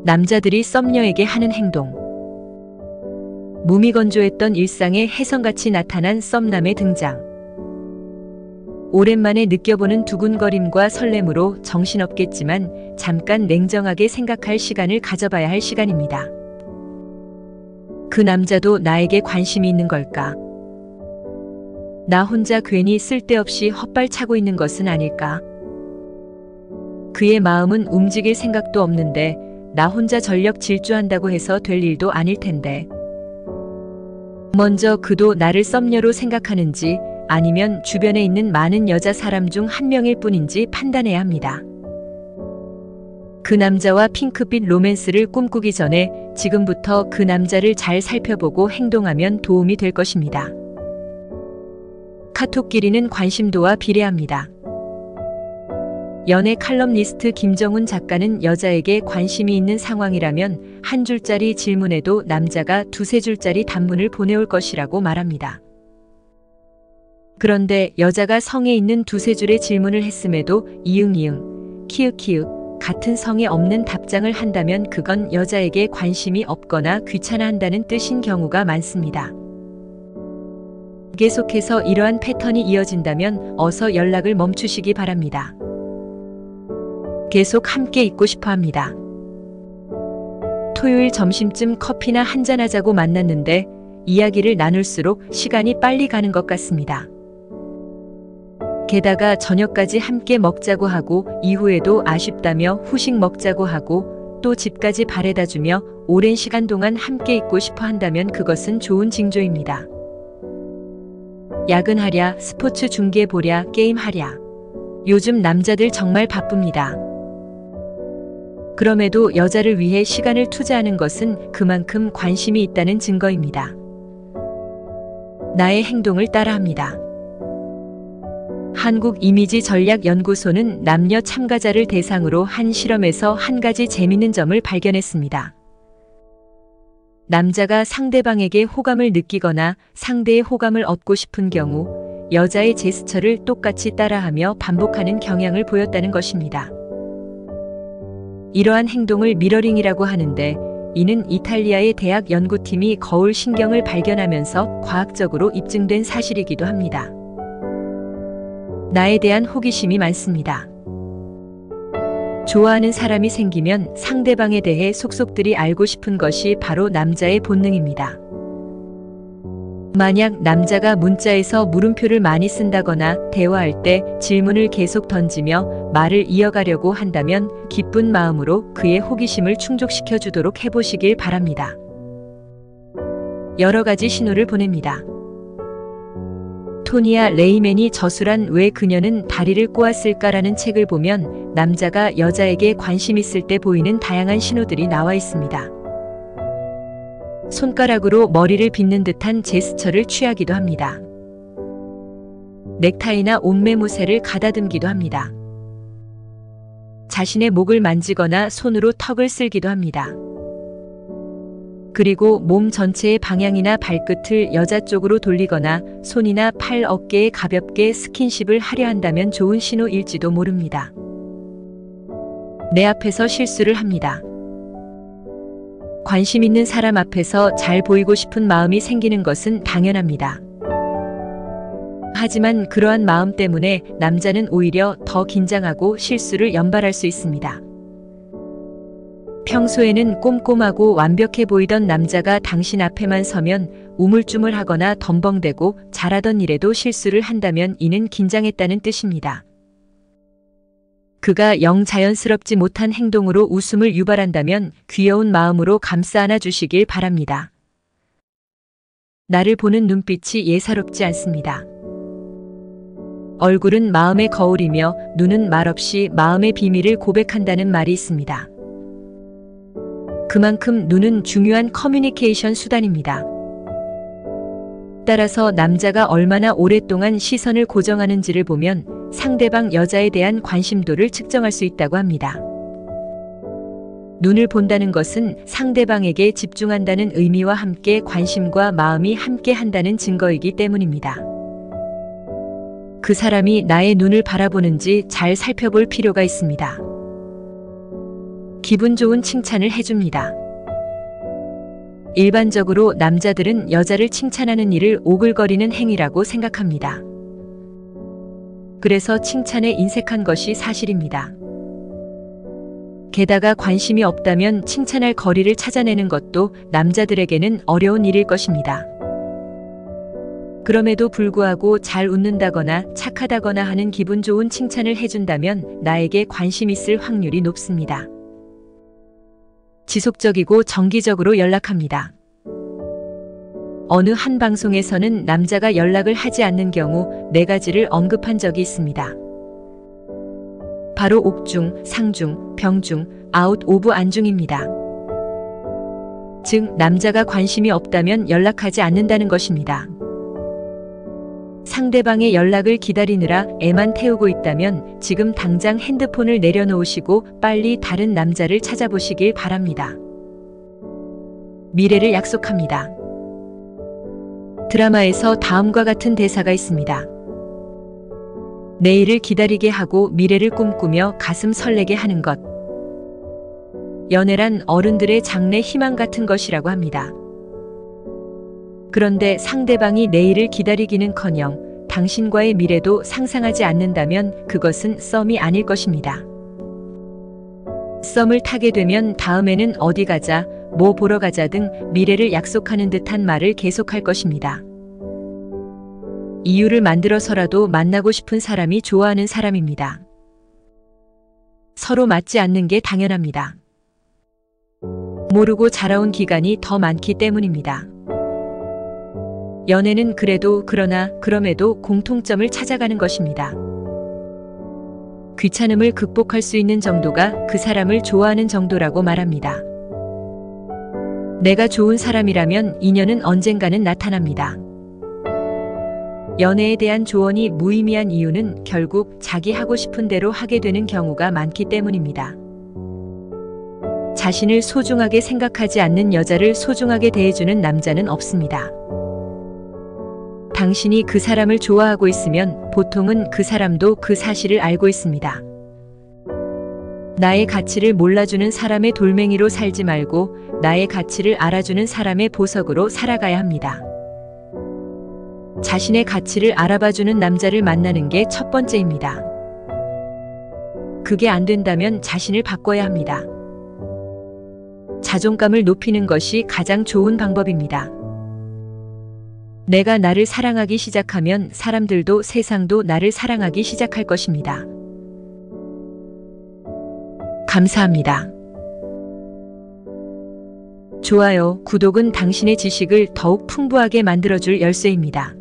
남자들이 썸녀에게 하는 행동. 무미건조했던 일상에 혜성같이 나타난 썸남의 등장. 오랜만에 느껴보는 두근거림과 설렘으로 정신없겠지만 잠깐 냉정하게 생각할 시간을 가져봐야 할 시간입니다. 그 남자도 나에게 관심이 있는 걸까? 나 혼자 괜히 쓸데없이 헛발차고 있는 것은 아닐까? 그의 마음은 움직일 생각도 없는데 나 혼자 전력 질주한다고 해서 될 일도 아닐 텐데. 먼저 그도 나를 썸녀로 생각하는지 아니면 주변에 있는 많은 여자 사람 중 한 명일 뿐인지 판단해야 합니다. 그 남자와 핑크빛 로맨스를 꿈꾸기 전에 지금부터 그 남자를 잘 살펴보고 행동하면 도움이 될 것입니다. 카톡 길이는 관심도와 비례합니다. 연애 칼럼니스트 김정훈 작가는 여자에게 관심이 있는 상황이라면 한 줄짜리 질문에도 남자가 두세 줄짜리 단문을 보내올 것이라고 말합니다. 그런데 여자가 성에 있는 두세 줄의 질문을 했음에도 이응이응, 키읔키읔 같은 성에 없는 답장을 한다면 그건 여자에게 관심이 없거나 귀찮아한다는 뜻인 경우가 많습니다. 계속해서 이러한 패턴이 이어진다면 어서 연락을 멈추시기 바랍니다. 계속 함께 있고 싶어 합니다. 토요일 점심쯤 커피나 한잔하자고 만났는데 이야기를 나눌수록 시간이 빨리 가는 것 같습니다. 게다가 저녁까지 함께 먹자고 하고 이후에도 아쉽다며 후식 먹자고 하고 또 집까지 바래다주며 오랜 시간 동안 함께 있고 싶어 한다면 그것은 좋은 징조입니다. 야근하랴, 스포츠 중계 보랴, 게임하랴. 요즘 남자들 정말 바쁩니다. 그럼에도 여자를 위해 시간을 투자하는 것은 그만큼 관심이 있다는 증거입니다. 나의 행동을 따라합니다. 한국이미지전략연구소는 남녀 참가자를 대상으로 한 실험에서 한 가지 재밌는 점을 발견했습니다. 남자가 상대방에게 호감을 느끼거나 상대의 호감을 얻고 싶은 경우 여자의 제스처를 똑같이 따라하며 반복하는 경향을 보였다는 것입니다. 이러한 행동을 미러링이라고 하는데 이는 이탈리아의 대학 연구팀이 거울 신경을 발견하면서 과학적으로 입증된 사실이기도 합니다. 나에 대한 호기심이 많습니다. 좋아하는 사람이 생기면 상대방에 대해 속속들이 알고 싶은 것이 바로 남자의 본능입니다. 만약 남자가 문자에서 물음표를 많이 쓴다거나 대화할 때 질문을 계속 던지며 말을 이어가려고 한다면 기쁜 마음으로 그의 호기심을 충족시켜 주도록 해보시길 바랍니다. 여러 가지 신호를 보냅니다. 토니아 레이맨이 저술한 왜 그녀는 다리를 꼬았을까라는 책을 보면 남자가 여자에게 관심 있을 때 보이는 다양한 신호들이 나와 있습니다. 손가락으로 머리를 빗는 듯한 제스처를 취하기도 합니다. 넥타이나 옷매무새를 가다듬기도 합니다. 자신의 목을 만지거나 손으로 턱을 쓸기도 합니다. 그리고 몸 전체의 방향이나 발끝을 여자 쪽으로 돌리거나 손이나 팔, 어깨에 가볍게 스킨십을 하려 한다면 좋은 신호일지도 모릅니다. 내 앞에서 실수를 합니다. 관심 있는 사람 앞에서 잘 보이고 싶은 마음이 생기는 것은 당연합니다. 하지만 그러한 마음 때문에 남자는 오히려 더 긴장하고 실수를 연발할 수 있습니다. 평소에는 꼼꼼하고 완벽해 보이던 남자가 당신 앞에만 서면 우물쭈물하거나 덤벙대고 잘하던 일에도 실수를 한다면 이는 긴장했다는 뜻입니다. 그가 영 자연스럽지 못한 행동으로 웃음을 유발한다면 귀여운 마음으로 감싸 안아 주시길 바랍니다. 나를 보는 눈빛이 예사롭지 않습니다. 얼굴은 마음의 거울이며 눈은 말없이 마음의 비밀을 고백한다는 말이 있습니다. 그만큼 눈은 중요한 커뮤니케이션 수단입니다. 따라서 남자가 얼마나 오랫동안 시선을 고정하는지를 보면 상대방 여자에 대한 관심도를 측정할 수 있다고 합니다. 눈을 본다는 것은 상대방에게 집중한다는 의미와 함께 관심과 마음이 함께 한다는 증거이기 때문입니다. 그 사람이 나의 눈을 바라보는지 잘 살펴볼 필요가 있습니다. 기분 좋은 칭찬을 해줍니다. 일반적으로 남자들은 여자를 칭찬하는 일을 오글거리는 행위라고 생각합니다. 그래서 칭찬에 인색한 것이 사실입니다. 게다가 관심이 없다면 칭찬할 거리를 찾아내는 것도 남자들에게는 어려운 일일 것입니다. 그럼에도 불구하고 잘 웃는다거나 착하다거나 하는 기분 좋은 칭찬을 해준다면 나에게 관심 있을 확률이 높습니다. 지속적이고 정기적으로 연락합니다. 어느 한 방송에서는 남자가 연락을 하지 않는 경우 4가지를 언급한 적이 있습니다. 바로 옥중, 상중, 병중, 아웃 오브 안중입니다. 즉, 남자가 관심이 없다면 연락하지 않는다는 것입니다. 상대방의 연락을 기다리느라 애만 태우고 있다면 지금 당장 핸드폰을 내려놓으시고 빨리 다른 남자를 찾아보시길 바랍니다. 미래를 약속합니다. 드라마에서 다음과 같은 대사가 있습니다. 내일을 기다리게 하고 미래를 꿈꾸며 가슴 설레게 하는 것. 연애란 어른들의 장래 희망 같은 것이라고 합니다. 그런데 상대방이 내일을 기다리기는커녕 당신과의 미래도 상상하지 않는다면 그것은 썸이 아닐 것입니다. 썸을 타게 되면 다음에는 어디 가자, 뭐 보러 가자 등 미래를 약속하는 듯한 말을 계속할 것입니다. 이유를 만들어서라도 만나고 싶은 사람이 좋아하는 사람입니다. 서로 맞지 않는 게 당연합니다. 모르고 자라온 기간이 더 많기 때문입니다. 연애는 그럼에도 공통점을 찾아가는 것입니다. 귀찮음을 극복할 수 있는 정도가 그 사람을 좋아하는 정도라고 말합니다. 내가 좋은 사람이라면 인연은 언젠가는 나타납니다. 연애에 대한 조언이 무의미한 이유는 결국 자기 하고 싶은 대로 하게 되는 경우가 많기 때문입니다. 자신을 소중하게 생각하지 않는 여자를 소중하게 대해주는 남자는 없습니다. 당신이 그 사람을 좋아하고 있으면 보통은 그 사람도 그 사실을 알고 있습니다. 나의 가치를 몰라주는 사람의 돌멩이로 살지 말고 나의 가치를 알아주는 사람의 보석으로 살아가야 합니다. 자신의 가치를 알아봐주는 남자를 만나는 게 첫 번째입니다. 그게 안 된다면 자신을 바꿔야 합니다. 자존감을 높이는 것이 가장 좋은 방법입니다. 내가 나를 사랑하기 시작하면 사람들도 세상도 나를 사랑하기 시작할 것입니다. 감사합니다. 좋아요, 구독은 당신의 지식을 더욱 풍부하게 만들어줄 열쇠입니다.